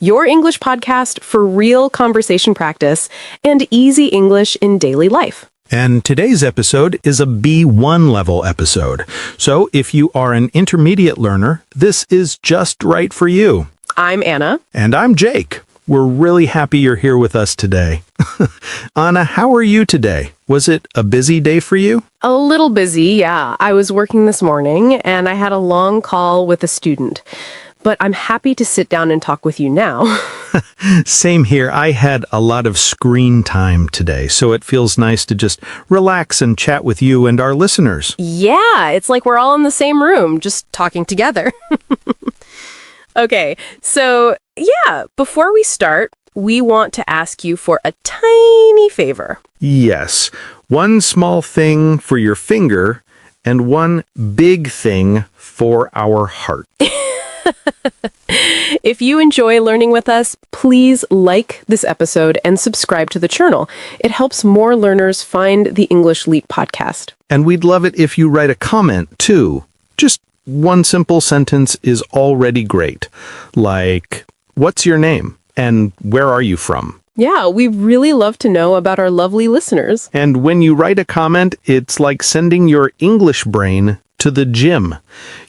your English podcast for real conversation practice and easy English in daily life. And today's episode is a B1 level episode. So if you are an intermediate learner, this is just right for you. I'm Anna. And I'm Jake. We're really happy you're here with us today. Anna, how are you today? Was it a busy day for you? A little busy, yeah. I was working this morning and I had a long call with a student. But I'm happy to sit down and talk with you now. Same here. I had a lot of screen time today, so it feels nice to just relax and chat with you and our listeners. Yeah, it's like we're all in the same room, just talking together. Okay, so yeah, before we start, we want to ask you for a tiny favor. Yes, one small thing for your finger and one big thing for our heart. If you enjoy learning with us, please like this episode and subscribe to the channel. It helps more learners find the English Leap podcast. And we'd love it if you write a comment, too. Just one simple sentence is already great. Like, what's your name? And where are you from? Yeah, we really love to know about our lovely listeners. And when you write a comment, it's like sending your English brain to the gym.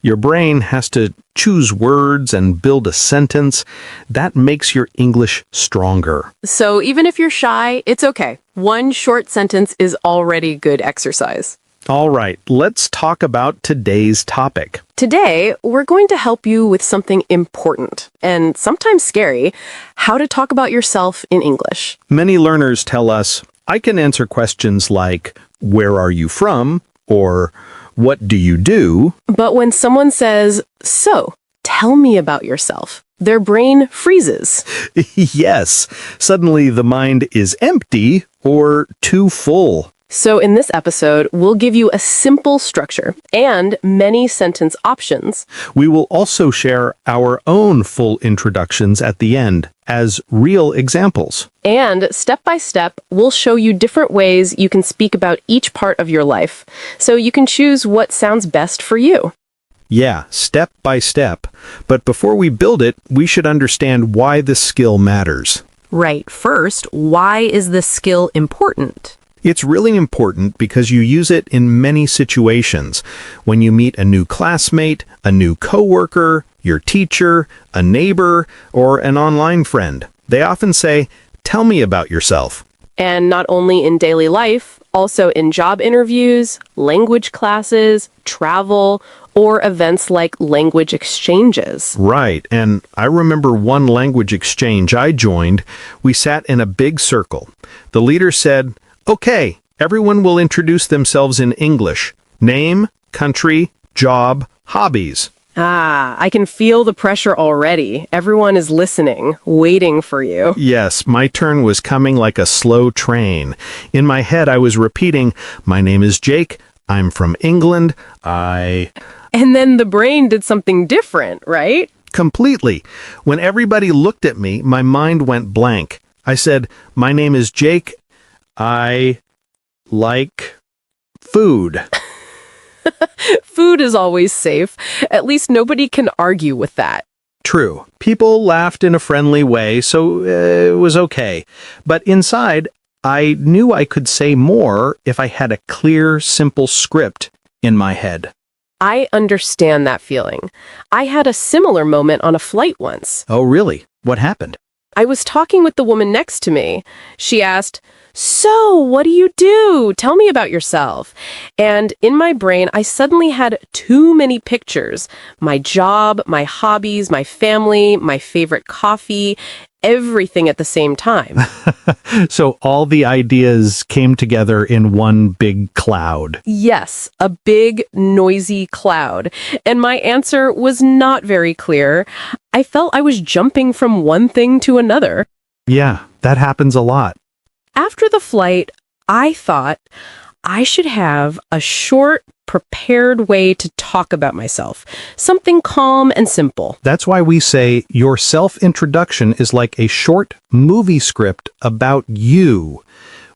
Your brain has to choose words and build a sentence. That makes your English stronger. So even if you're shy, it's okay. One short sentence is already good exercise. All right, let's talk about today's topic. Today, we're going to help you with something important and sometimes scary, how to talk about yourself in English. Many learners tell us, I can answer questions like, where are you from? Or, what do you do? But when someone says, so, tell me about yourself, their brain freezes. Yes, suddenly the mind is empty or too full. So in this episode, we'll give you a simple structure and many sentence options. We will also share our own full introductions at the end as real examples. And step by step, we'll show you different ways you can speak about each part of your life, so you can choose what sounds best for you. Yeah, step by step. But before we build it, we should understand why this skill matters. Right. First, why is this skill important? It's really important because you use it in many situations. When you meet a new classmate, a new coworker, your teacher, a neighbor, or an online friend, they often say, tell me about yourself. And not only in daily life, also in job interviews, language classes, travel, or events like language exchanges. Right, and I remember one language exchange I joined. We sat in a big circle. The leader said, okay, everyone will introduce themselves in English. Name, country, job, hobbies. Ah, I can feel the pressure already. Everyone is listening, waiting for you. Yes, my turn was coming like a slow train. In my head, I was repeating, my name is Jake, I'm from England, And then the brain did something different, right? Completely. When everybody looked at me, my mind went blank. I said, my name is Jake, I like food. Food is always safe. At least nobody can argue with that. True. People laughed in a friendly way, so it was okay. But inside, I knew I could say more if I had a clear, simple script in my head. I understand that feeling. I had a similar moment on a flight once. Oh, really? What happened? I was talking with the woman next to me. She asked, so, what do you do? Tell me about yourself. And in my brain, I suddenly had too many pictures. My job, my hobbies, my family, my favorite coffee, everything at the same time. So all the ideas came together in one big cloud. Yes, a big, noisy cloud. And my answer was not very clear. I felt I was jumping from one thing to another. Yeah, that happens a lot. After the flight, I thought I should have a short, prepared way to talk about myself. Something calm and simple. That's why we say your self-introduction is like a short movie script about you.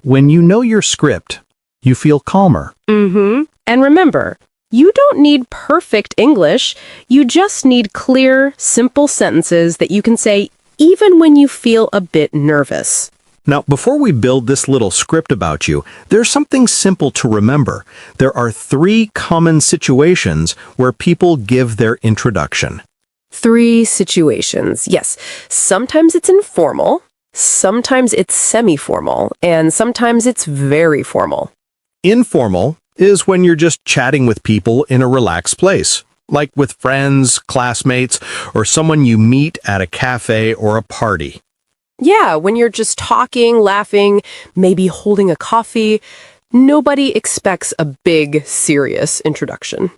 When you know your script, you feel calmer. Mm-hmm. And remember, you don't need perfect English. You just need clear, simple sentences that you can say even when you feel a bit nervous. Now, before we build this little script about you, there's something simple to remember. There are 3 common situations where people give their introduction. 3 situations. Yes, sometimes it's informal, sometimes it's semi-formal, and sometimes it's very formal. Informal is when you're just chatting with people in a relaxed place, like with friends, classmates, or someone you meet at a cafe or a party. Yeah, when you're just talking, laughing, maybe holding a coffee, nobody expects a big, serious introduction.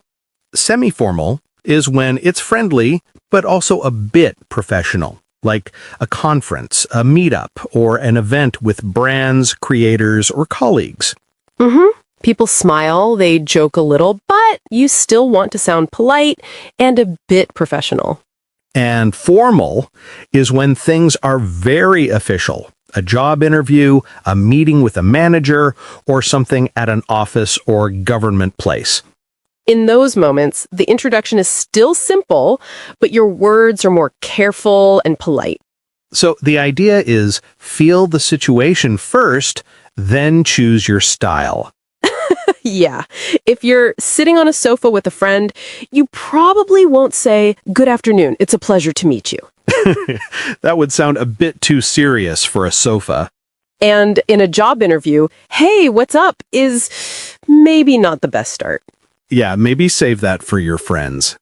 Semi-formal is when it's friendly, but also a bit professional, like a conference, a meetup, or an event with brands, creators, or colleagues. People smile, they joke a little, but you still want to sound polite and a bit professional. And formal is when things are very official. A job interview, a meeting with a manager, or something at an office or government place. In those moments, the introduction is still simple, but your words are more careful and polite. So the idea is feel the situation first, then choose your style. Yeah, if you're sitting on a sofa with a friend, you probably won't say, "Good afternoon, it's a pleasure to meet you." That would sound a bit too serious for a sofa. And in a job interview, "Hey, what's up?" is maybe not the best start. Yeah, maybe save that for your friends.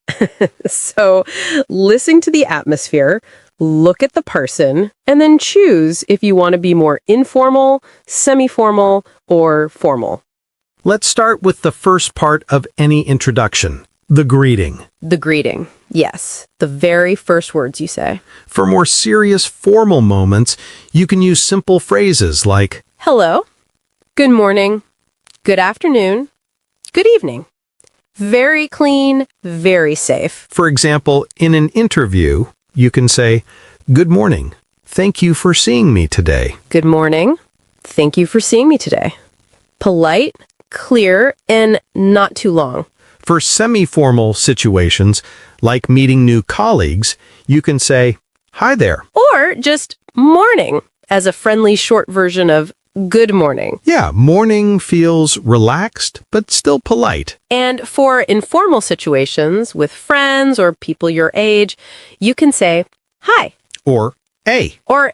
So listen to the atmosphere, look at the person, and then choose if you want to be more informal, semi-formal, or formal. Let's start with the first part of any introduction, the greeting. The greeting. Yes, the very first words you say. For more serious, formal moments, you can use simple phrases like, Hello, good morning, good afternoon, good evening. Very clean, very safe. for example, in an interview, you can say, "Good morning. Thank you for seeing me today." Good morning. Thank you for seeing me today. Polite, clear, and not too long. For semi-formal situations, like meeting new colleagues, you can say, "Hi there." Or just morning as a friendly short version of good morning. Yeah, morning feels relaxed, but still polite. And for informal situations with friends or people your age, you can say hi Or, "Hey." or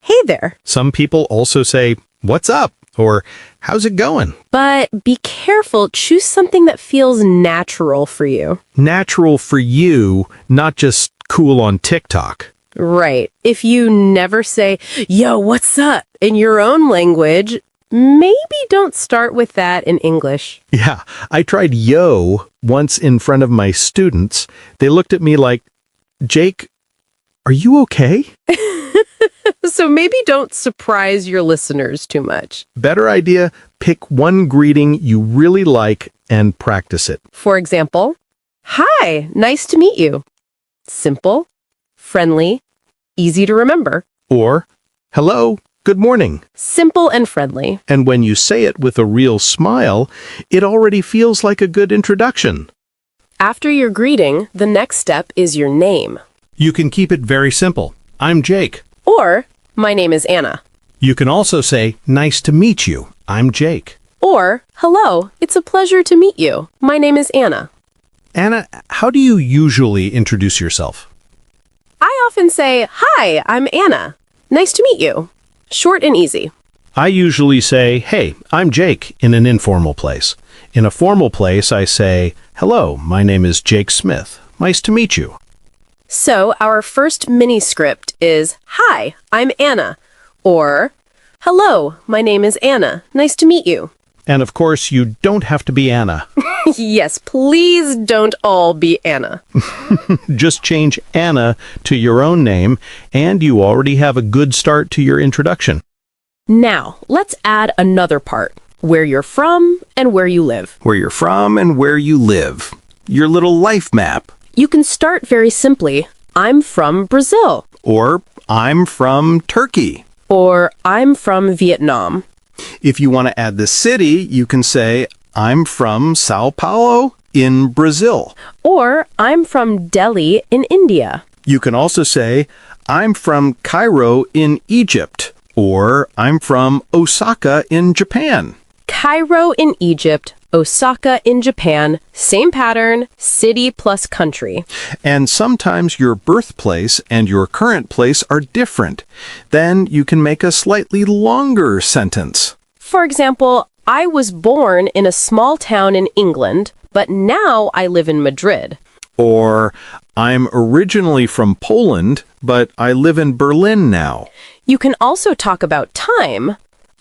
hey there. Some people also say, "What's up?" or "How's it going?" But be careful, choose something that feels natural for you. Natural for you, not just cool on TikTok. Right. If you never say, "Yo, what's up?" in your own language, maybe don't start with that in English. Yeah, I tried yo once in front of my students. They looked at me like, "Jake, are you okay?" So maybe don't surprise your listeners too much. Better idea, pick one greeting you really like and practice it. For example, "Hi, nice to meet you." Simple, friendly, easy to remember. Or, "Hello, good morning." Simple and friendly. And when you say it with a real smile, it already feels like a good introduction. After your greeting, the next step is your name. You can keep it very simple. "I'm Jake." Or, "My name is Anna." You can also say, "Nice to meet you. I'm Jake." Or, "Hello, it's a pleasure to meet you. My name is Anna." Anna, how do you usually introduce yourself? I often say, "Hi, I'm Anna. Nice to meet you." Short and easy. I usually say, "Hey, I'm Jake," in an informal place. In a formal place, I say, "Hello, my name is Jake Smith. Nice to meet you." So our first mini script is, "Hi, I'm Anna." Or, "Hello, my name is Anna. Nice to meet you." And of course, you don't have to be Anna. Yes, please don't all be Anna. Just change Anna to your own name, and you already have a good start to your introduction. Now, let's add another part, where you're from and where you live. Where you're from and where you live. Your little life map. You can start very simply, "I'm from Brazil." Or, "I'm from Turkey." Or, "I'm from Vietnam." If you want to add the city, you can say, "I'm from Sao Paulo in Brazil." Or, "I'm from Delhi in India." You can also say, I'm from Cairo in Egypt. Or I'm from Osaka in Japan. Cairo in Egypt, Osaka in Japan, same pattern, city plus country. And sometimes your birthplace and your current place are different. Then you can make a slightly longer sentence. For example, I was born in a small town in England, but now I live in Madrid. Or I'm originally from Poland, but I live in Berlin now. You can also talk about time.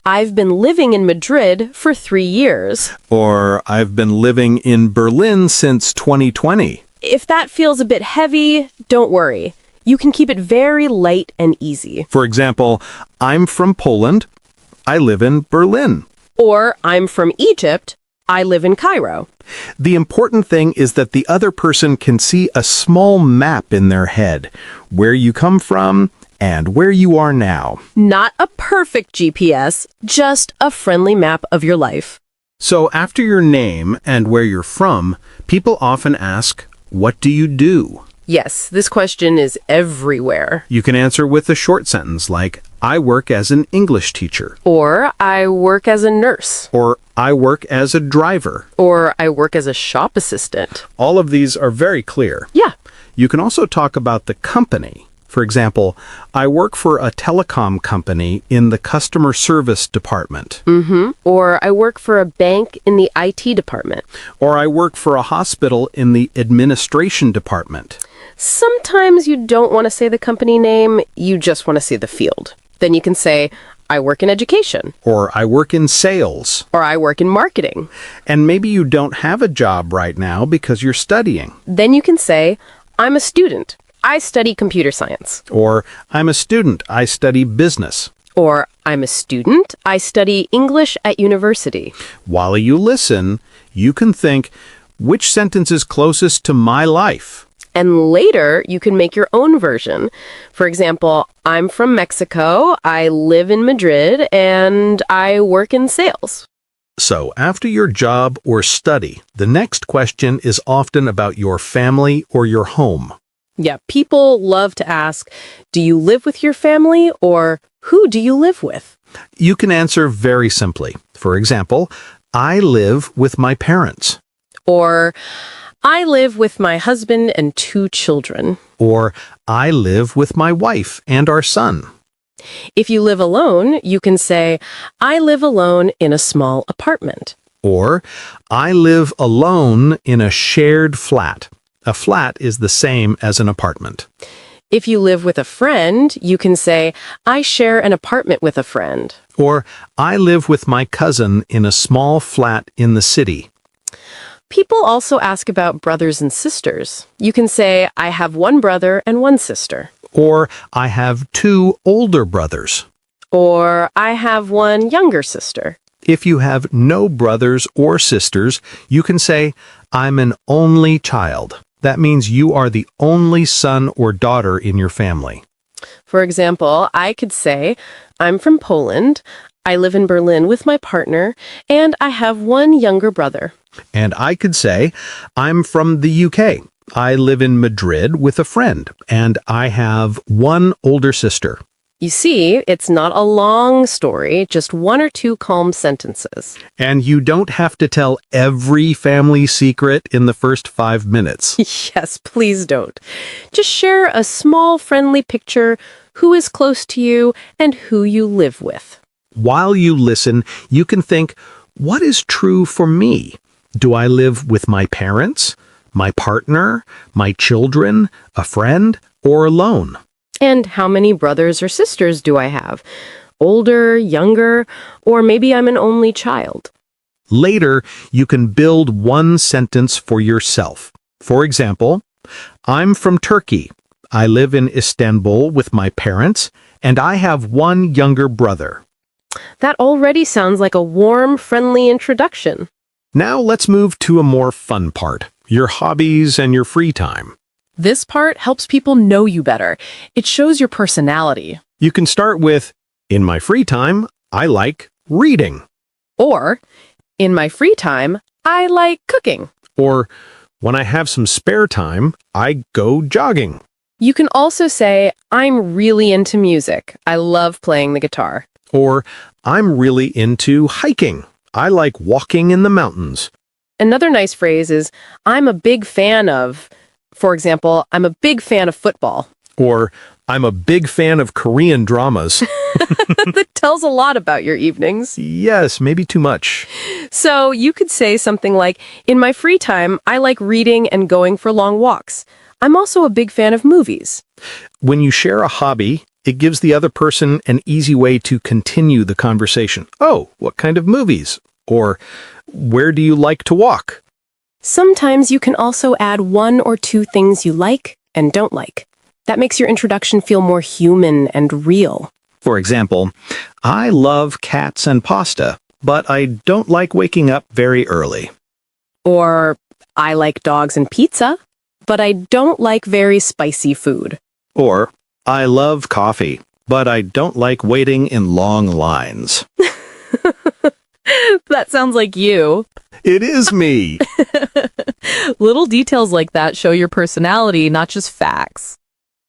I've been living in Madrid for 3 years. Or I've been living in Berlin since 2020. If that feels a bit heavy, don't worry. You can keep it very light and easy. For example, I'm from Poland. I live in Berlin. Or I'm from Egypt. I live in Cairo. The important thing is that the other person can see a small map in their head, where you come from and where you are now. Not a perfect GPS, just a friendly map of your life. So after your name and where you're from, people often ask, "What do you do?" Yes, this question is everywhere. You can answer with a short sentence like, "I work as an English teacher." Or I work as a nurse. Or "I work as a driver." Or I work as a shop assistant. All of these are very clear. Yeah. You can also talk about the company. For example, I work for a telecom company in the customer service department. Or I work for a bank in the IT department. Or I work for a hospital in the administration department. Sometimes you don't want to say the company name, you just want to say the field. Then you can say, I work in education. Or I work in sales. Or I work in marketing. And maybe you don't have a job right now because you're studying. Then you can say, I'm a student. I study computer science. Or I'm a student. I study business. Or I'm a student. I study English at university. While you listen, you can think, which sentence is closest to my life? And later, you can make your own version. For example, I'm from Mexico, I live in Madrid, and I work in sales. So after your job or study, the next question is often about your family or your home. Yeah, people love to ask, do you live with your family or who do you live with? You can answer very simply. For example, I live with my parents. Or, I live with my husband and 2 children. Or I live with my wife and our son. If you live alone, you can say, I live alone in a small apartment. Or I live alone in a shared flat. A flat is the same as an apartment. If you live with a friend, you can say, I share an apartment with a friend. Or I live with my cousin in a small flat in the city. People also ask about brothers and sisters. You can say, I have 1 brother and 1 sister. Or I have 2 older brothers. Or I have 1 younger sister. If you have no brothers or sisters, you can say, I'm an only child. That means you are the only son or daughter in your family. For example, I could say, I'm from Poland, I live in Berlin with my partner, and I have 1 younger brother. And I could say, I'm from the UK. I live in Madrid with a friend, and I have 1 older sister. You see, it's not a long story, just 1 or 2 calm sentences. And you don't have to tell every family secret in the first 5 minutes. Yes, please don't. Just share a small friendly picture, who is close to you, and who you live with. While you listen, you can think, what is true for me? Do I live with my parents, my partner, my children, a friend, or alone? And how many brothers or sisters do I have? Older, younger, or maybe I'm an only child? Later, you can build one sentence for yourself. For example, I'm from Turkey. I live in Istanbul with my parents, and I have 1 younger brother. That already sounds like a warm, friendly introduction. Now let's move to a more fun part, your hobbies and your free time. This part helps people know you better. It shows your personality. You can start with, in my free time, I like reading. Or, in my free time, I like cooking. Or, when I have some spare time, I go jogging. You can also say, I'm really into music. I love playing the guitar. Or, I'm really into hiking. I like walking in the mountains. Another nice phrase is, I'm a big fan of, for example, I'm a big fan of football. Or, I'm a big fan of Korean dramas. That tells a lot about your evenings. Yes, maybe too much. So you could say something like, in my free time, I like reading and going for long walks. I'm also a big fan of movies. When you share a hobby, it gives the other person an easy way to continue the conversation. Oh, what kind of movies? Or, where do you like to walk? Sometimes you can also add one or two things you like and don't like. That makes your introduction feel more human and real. For example, I love cats and pasta, but I don't like waking up very early. Or, I like dogs and pizza, but I don't like very spicy food. Or, I love coffee, but I don't like waiting in long lines. That sounds like you. It is me. Little details like that show your personality, not just facts.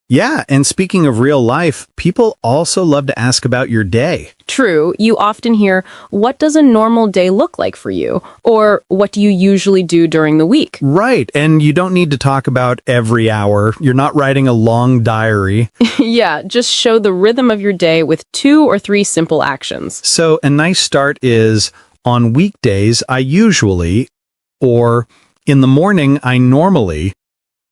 Yeah, and speaking of real life, people also love to ask about your day. True, you often hear, what does a normal day look like for you? Or what do you usually do during the week? Right, and you don't need to talk about every hour. You're not writing a long diary. Yeah, just show the rhythm of your day with 2 or 3 simple actions. So a nice start is, on weekdays, I usually, or in the morning, I normally.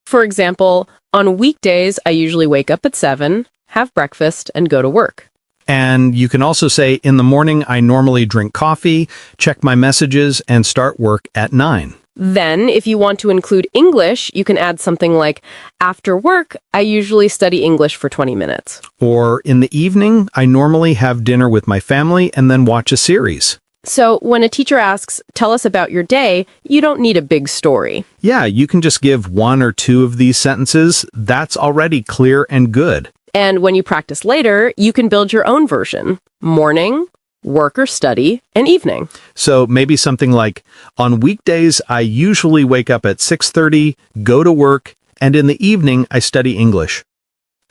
For example, on weekdays, I usually wake up at 7, have breakfast, and go to work. And you can also say, in the morning, I normally drink coffee, check my messages, and start work at 9. Then, if you want to include English, you can add something like, after work, I usually study English for 20 minutes. Or in the evening, I normally have dinner with my family and then watch a series. So when a teacher asks, tell us about your day, you don't need a big story. Yeah, you can just give 1 or 2 of these sentences. That's already clear and good. And when you practice later, you can build your own version. Morning, work or study, and evening. So maybe something like, on weekdays, I usually wake up at 6:30, go to work, and in the evening, I study English.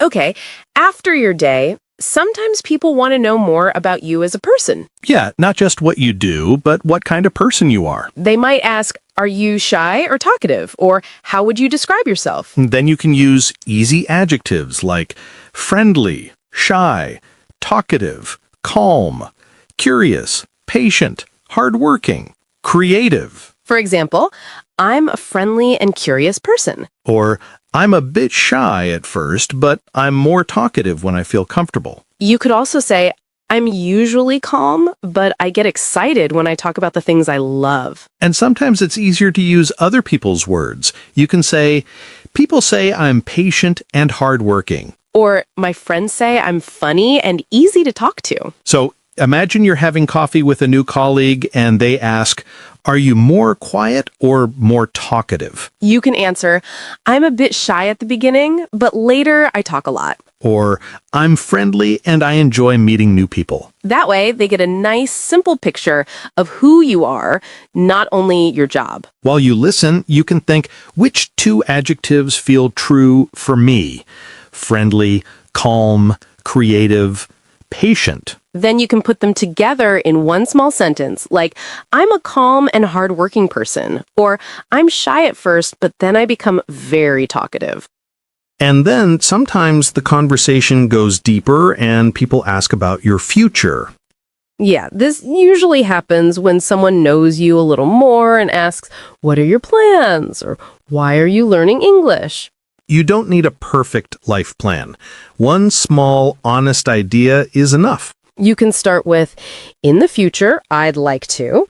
Okay, after your day, sometimes people want to know more about you as a person. Yeah, not just what you do, but what kind of person you are. They might ask, are you shy or talkative? Or how would you describe yourself? Then you can use easy adjectives like friendly, shy, talkative, calm, curious, patient, hardworking, creative. For example, I'm a friendly and curious person. Or, I'm a bit shy at first, but I'm more talkative when I feel comfortable. You could also say, I'm usually calm, but I get excited when I talk about the things I love. And sometimes it's easier to use other people's words. You can say, people say I'm patient and hardworking. Or my friends say I'm funny and easy to talk to. So imagine you're having coffee with a new colleague and they ask, are you more quiet or more talkative? You can answer, I'm a bit shy at the beginning, but later I talk a lot. Or, I'm friendly and I enjoy meeting new people. That way, they get a nice, simple picture of who you are, not only your job. While you listen, you can think, which 2 adjectives feel true for me? Friendly, calm, creative, patient. Then you can put them together in one small sentence, like, I'm a calm and hardworking person, or I'm shy at first, but then I become very talkative. And then sometimes the conversation goes deeper and people ask about your future. Yeah, this usually happens when someone knows you a little more and asks, what are your plans? Or why are you learning English? You don't need a perfect life plan. One small, honest idea is enough. You can start with, in the future, I'd like to,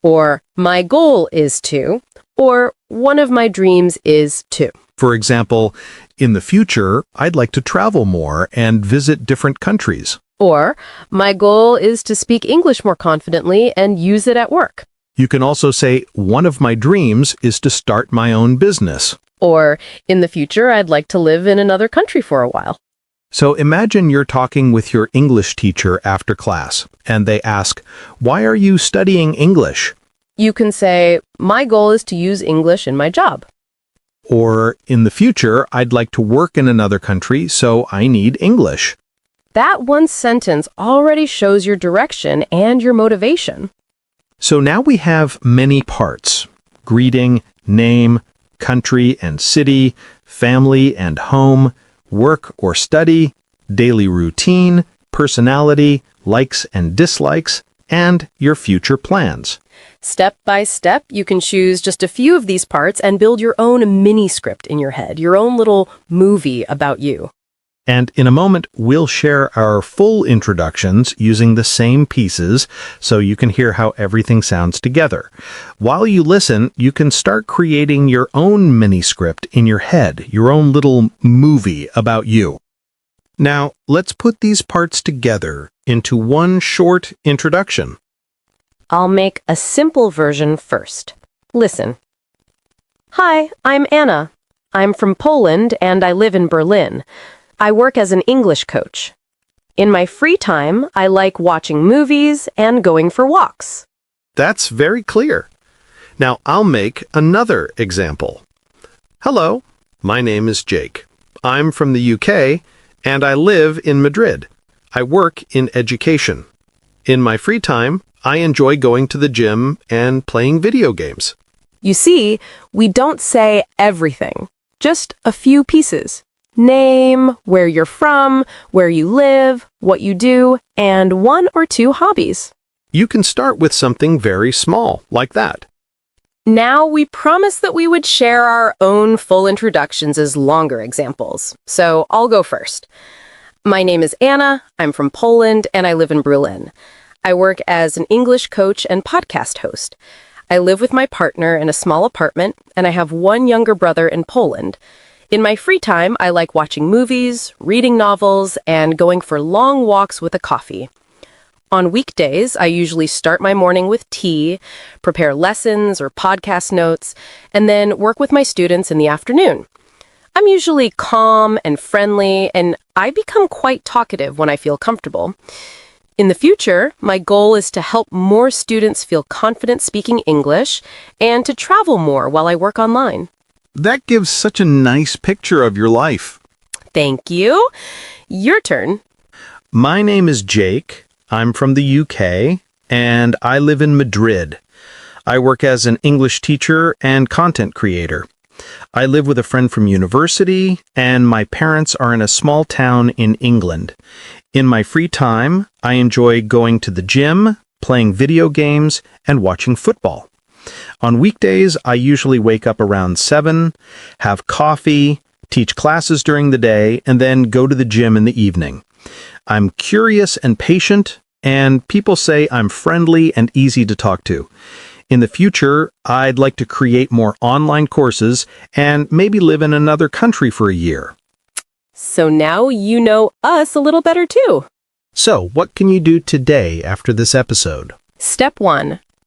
or my goal is to, or one of my dreams is to. For example, in the future, I'd like to travel more and visit different countries. Or, my goal is to speak English more confidently and use it at work. You can also say, one of my dreams is to start my own business. Or, in the future, I'd like to live in another country for a while. So imagine you're talking with your English teacher after class, and they ask, why are you studying English? You can say, my goal is to use English in my job. Or, in the future, I'd like to work in another country, so I need English. That one sentence already shows your direction and your motivation. So now we have many parts: greeting, name, country and city, family and home, work or study, daily routine, personality, likes and dislikes, and your future plans. Step by step, you can choose just a few of these parts and build your own mini-script in your head, your own little movie about you. And in a moment, we'll share our full introductions using the same pieces so you can hear how everything sounds together. While you listen, you can start creating your own mini-script in your head, your own little movie about you. Now, let's put these parts together into one short introduction. I'll make a simple version first. Listen. Hi, I'm Anna. I'm from Poland and I live in Berlin. I work as an English coach. In my free time, I like watching movies and going for walks. That's very clear. Now I'll make another example. Hello, my name is Jake. I'm from the UK and I live in Madrid. I work in education. In my free time, I enjoy going to the gym and playing video games. You see, we don't say everything, just a few pieces. Name, where you're from, where you live, what you do, and one or two hobbies. You can start with something very small, like that. Now, we promised that we would share our own full introductions as longer examples, so I'll go first. My name is Anna, I'm from Poland, and I live in Berlin. I work as an English coach and podcast host. I live with my partner in a small apartment, and I have one younger brother in Poland. In my free time, I like watching movies, reading novels, and going for long walks with a coffee. On weekdays, I usually start my morning with tea, prepare lessons or podcast notes, and then work with my students in the afternoon. I'm usually calm and friendly, and I become quite talkative when I feel comfortable. In the future, my goal is to help more students feel confident speaking English and to travel more while I work online. That gives such a nice picture of your life. Thank you. Your turn. My name is Jake. I'm from the UK, and I live in Madrid. I work as an English teacher and content creator. I live with a friend from university, and my parents are in a small town in England. In my free time, I enjoy going to the gym, playing video games, and watching football. On weekdays, I usually wake up around 7, have coffee, teach classes during the day, and then go to the gym in the evening. I'm curious and patient, and people say I'm friendly and easy to talk to. In the future, I'd like to create more online courses and maybe live in another country for a year. So now you know us a little better too. So, what can you do today after this episode? Step 1.